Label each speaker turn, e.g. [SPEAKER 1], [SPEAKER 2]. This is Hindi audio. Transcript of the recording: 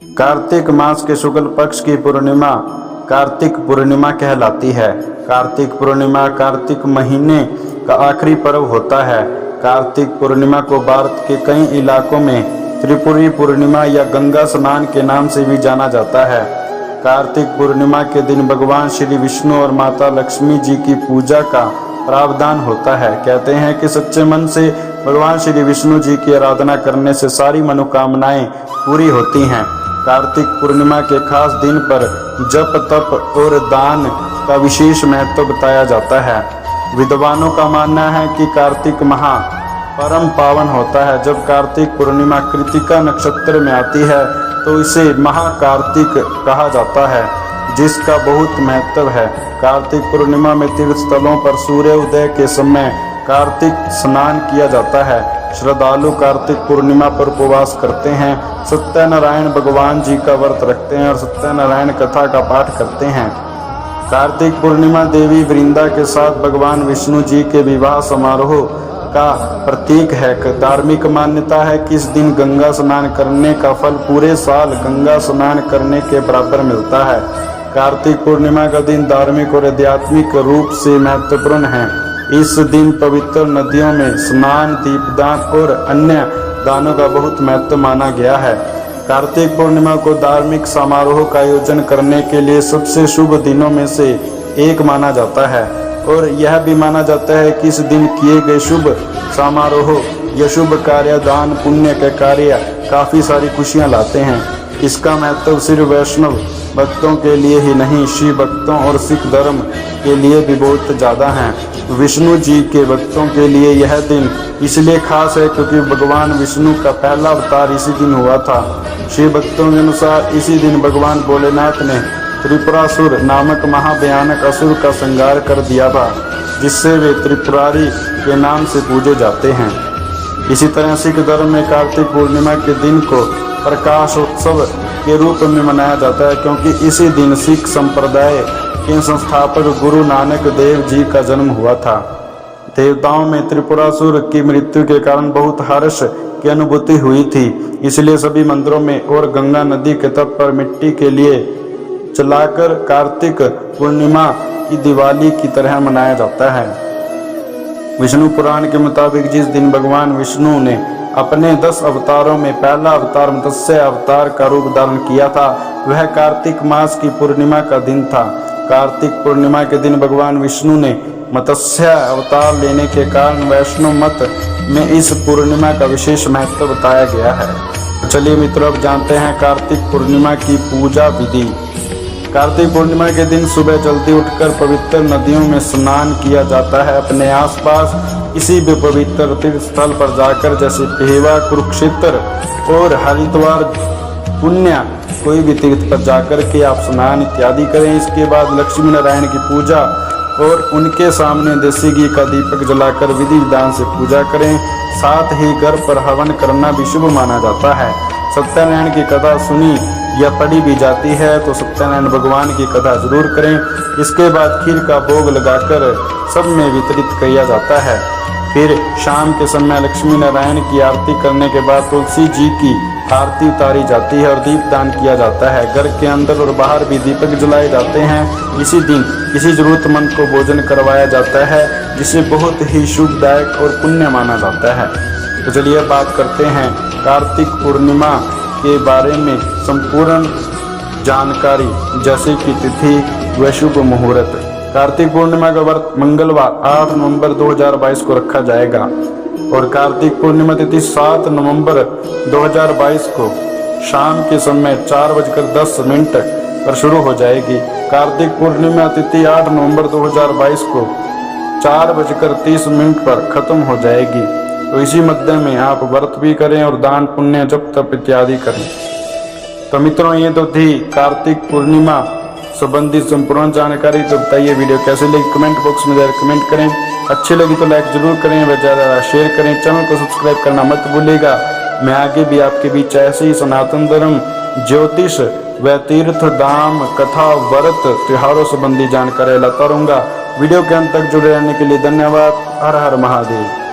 [SPEAKER 1] कार्तिक मास के शुक्ल पक्ष की पूर्णिमा कार्तिक पूर्णिमा कहलाती है। कार्तिक पूर्णिमा कार्तिक महीने का आखिरी पर्व होता है। कार्तिक पूर्णिमा को भारत के कई इलाकों में त्रिपुरी पूर्णिमा या गंगा स्नान के नाम से भी जाना जाता है। कार्तिक पूर्णिमा के दिन भगवान श्री विष्णु और माता लक्ष्मी जी की पूजा का प्रावधान होता है। कहते हैं कि सच्चे मन से भगवान श्री विष्णु जी की आराधना करने से सारी मनोकामनाएं पूरी होती हैं। कार्तिक पूर्णिमा के खास दिन पर जप तप और दान का विशेष महत्व बताया जाता है। विद्वानों का मानना है कि कार्तिक माह परम पावन होता है। जब कार्तिक पूर्णिमा कृतिका नक्षत्र में आती है तो इसे महाकार्तिक कहा जाता है, जिसका बहुत महत्व है। कार्तिक पूर्णिमा में तीर्थ स्थलों पर सूर्य उदय के समय कार्तिक स्नान किया जाता है। श्रद्धालु कार्तिक पूर्णिमा पर उपवास करते हैं, सत्यनारायण भगवान जी का व्रत रखते हैं और सत्यनारायण कथा का पाठ करते हैं। कार्तिक पूर्णिमा देवी वृंदा के साथ भगवान विष्णु जी के विवाह समारोह का प्रतीक है। धार्मिक मान्यता है कि इस दिन गंगा स्नान करने का फल पूरे साल गंगा स्नान करने के बराबर मिलता है। कार्तिक पूर्णिमा का दिन धार्मिक और आध्यात्मिक रूप से महत्वपूर्ण है। इस दिन पवित्र नदियों में स्नान, दीपदान और अन्य दानों का बहुत महत्व माना गया है। कार्तिक पूर्णिमा को धार्मिक समारोह का आयोजन करने के लिए सबसे शुभ दिनों में से एक माना जाता है और यह भी माना जाता है कि इस दिन किए गए शुभ समारोह या शुभ कार्य, दान पुण्य के कार्य काफ़ी सारी खुशियाँ लाते हैं। इसका महत्व सिर्फ वैष्णव भक्तों के लिए ही नहीं, शिव भक्तों और सिख धर्म के लिए भी बहुत ज़्यादा है। विष्णु जी के भक्तों के लिए यह दिन इसलिए खास है क्योंकि भगवान विष्णु का पहला अवतार इसी दिन हुआ था। शिव भक्तों के अनुसार इसी दिन भगवान भोलेनाथ ने त्रिपुरासुर नामक महाभयानक असुर का संहार कर दिया था, जिससे वे त्रिपुरारी के नाम से पूजे जाते हैं। इसी तरह सिख धर्म में कार्तिक पूर्णिमा के दिन को प्रकाशोत्सव के रूप में मनाया जाता है, क्योंकि इसी दिन सिख संप्रदाय के संस्थापक गुरु नानक देव जी का जन्म हुआ था। देवताओं में त्रिपुरासुर की मृत्यु के कारण बहुत हर्ष की अनुभूति हुई थी, इसलिए सभी मंदिरों में और गंगा नदी के तट पर मिट्टी के लिए जलाकर कार्तिक पूर्णिमा की दिवाली की तरह मनाया जाता है। विष्णु पुराण के मुताबिक जिस दिन भगवान विष्णु ने अपने 10 अवतारों में पहला अवतार मत्स्य अवतार का रूप धारण किया था, वह कार्तिक मास की पूर्णिमा का दिन था। कार्तिक पूर्णिमा के दिन भगवान विष्णु ने मत्स्य अवतार लेने के कारण वैष्णव मत में इस पूर्णिमा का विशेष महत्व बताया गया है। चलिए मित्रों, अब जानते हैं कार्तिक पूर्णिमा की पूजा विधि। कार्तिक पूर्णिमा के दिन सुबह जल्दी उठकर पवित्र नदियों में स्नान किया जाता है। अपने आसपास किसी भी पवित्र तीर्थ स्थल पर जाकर, जैसे पेहवा, कुरुक्षेत्र और हरिद्वार, पुण्य कोई भी तीर्थ पर जाकर के आप स्नान इत्यादि करें। इसके बाद लक्ष्मी नारायण की पूजा और उनके सामने देसी घी का दीपक जलाकर विधि विधान से पूजा करें। साथ ही घर पर हवन करना भी शुभ माना जाता है। सत्यनारायण की कथा सुनी या पढ़ी भी जाती है तो सत्यनारायण भगवान की कथा जरूर करें। इसके बाद खीर का भोग लगाकर सब में वितरित किया जाता है। फिर शाम के समय लक्ष्मी नारायण की आरती करने के बाद तुलसी जी की आरती उतारी जाती है और दीपदान किया जाता है। घर के अंदर और बाहर भी दीपक जलाए जाते हैं। इसी दिन किसी जरूरतमंद को भोजन करवाया जाता है, जिसे बहुत ही शुभदायक और पुण्य माना जाता है। तो चलिए बात करते हैं कार्तिक पूर्णिमा के बारे में संपूर्ण जानकारी, जैसे कि तिथि व शुभ मुहूर्त। कार्तिक पूर्णिमा का व्रत मंगलवार 8 नवंबर 2022 को रखा जाएगा और कार्तिक पूर्णिमा तिथि 7 नवंबर 2022 को शाम के समय 4:10 पर शुरू हो जाएगी। कार्तिक पूर्णिमा तिथि 8 नवंबर 2022 को 4:30 पर खत्म हो जाएगी। तो इसी मध्य में आप व्रत भी करें और दान पुण्य जप तप इत्यादि करें। तो मित्रों, ये तो थी कार्तिक पूर्णिमा संबंधित संपूर्ण जानकारी। तो बताइए वीडियो कैसे लगी, कमेंट बॉक्स में जाकर कमेंट करें। अच्छी लगी तो लाइक जरूर करें व ज़्यादा शेयर करें। चैनल को सब्सक्राइब करना मत भूलिएगा। मैं आगे भी आपके बीच ऐसे ही सनातन धर्म, ज्योतिष व तीर्थ धाम, कथा, व्रत, त्योहारों संबंधी जानकारी लाता रहूँगा। वीडियो के अंत तक जुड़े रहने के लिए धन्यवाद। हर हर महादेव।